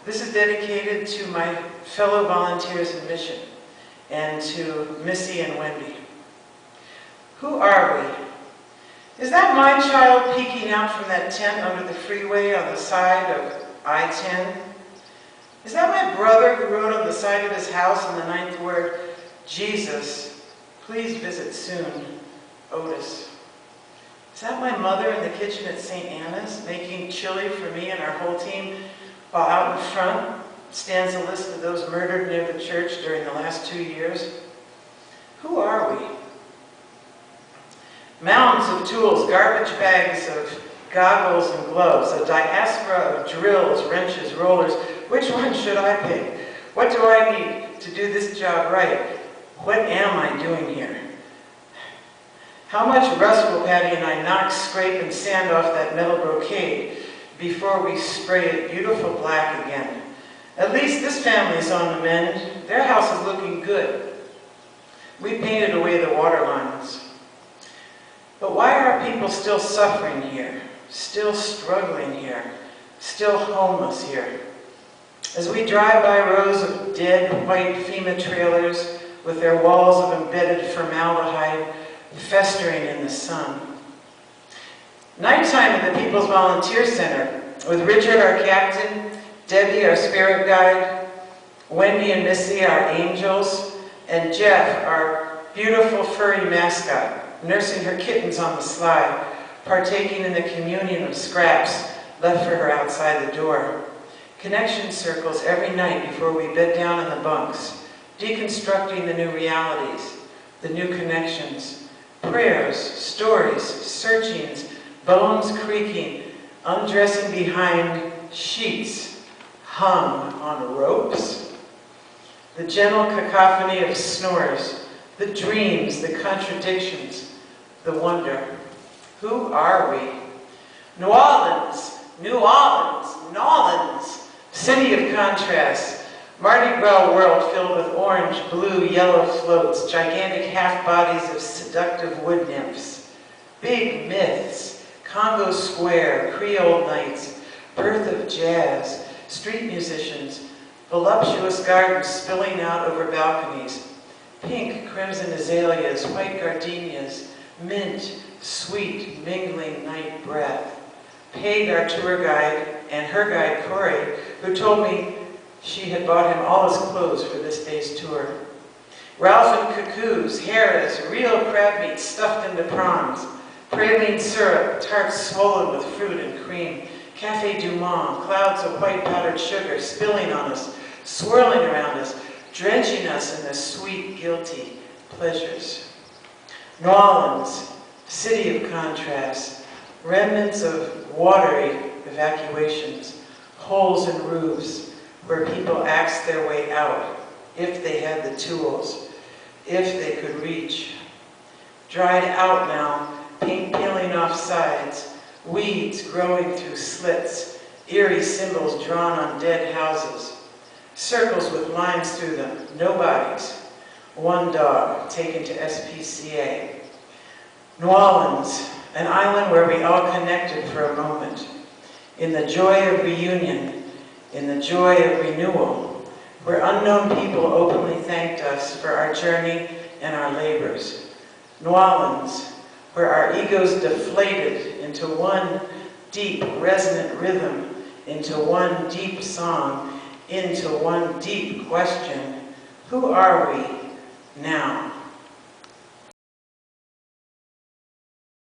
This is dedicated to my fellow volunteers in mission and to Missy and Wendy. Who are we? Is that my child peeking out from that tent under the freeway on the side of I-10? Is that my brother who wrote on the side of his house in the 9th word, Jesus, please visit soon, Otis? Is that my mother in the kitchen at St. Anna's making chili for me and our whole team, while out in front stands a list of those murdered near the church during the last 2 years? Who are we? Mounds of tools, garbage bags of goggles and gloves, a diaspora of drills, wrenches, rollers. Which one should I pick? What do I need to do this job right? What am I doing here? How much rust will Patty and I knock, scrape, and sand off that metal brocade before we spray it beautiful black again? At least this family's on the mend. Their house is looking good. We painted away the water lines. But why are people still suffering here, still struggling here, still homeless here? As we drive by rows of dead white FEMA trailers with their walls of embedded formaldehyde festering in the sun. Nighttime at the People's Volunteer Center with Richard, our captain, Debbie, our spirit guide, Wendy and Missy, our angels, and Jeff, our beautiful furry mascot, nursing her kittens on the slide, partaking in the communion of scraps left for her outside the door. Connection circles every night before we bed down in the bunks, deconstructing the new realities, the new connections, prayers, stories, searchings, bones creaking, undressing behind sheets hung on ropes. The gentle cacophony of snores, the dreams, the contradictions, the wonder. Who are we? New Orleans, New Orleans, New Orleans, city of contrasts, Mardi Gras world filled with orange, blue, yellow floats, gigantic half-bodies of seductive wood nymphs, big myths, Congo Square, Creole nights, birth of jazz, street musicians, voluptuous gardens spilling out over balconies, pink crimson azaleas, white gardenias, mint, sweet, mingling night breath. Paid our tour guide and her guide, Corey, who told me she had bought him all his clothes for this day's tour. Ralph and Cuckoo's, Harris, real crab meat stuffed into prawns, praline syrup, tarts swollen with fruit and cream, Café du Monde, clouds of white powdered sugar spilling on us, swirling around us, drenching us in the sweet, guilty pleasures. New Orleans, city of contrasts, remnants of watery evacuations, holes in roofs where people axed their way out, if they had the tools, if they could reach. Dried out now, paint peeling off sides, weeds growing through slits, eerie symbols drawn on dead houses, circles with lines through them, no bodies, one dog taken to SPCA. New Orleans, an island where we all connected for a moment, in the joy of reunion, in the joy of renewal, where unknown people openly thanked us for our journey and our labors. New Orleans, where our egos deflated into one deep, resonant rhythm, into one deep song, into one deep question. Who are we now?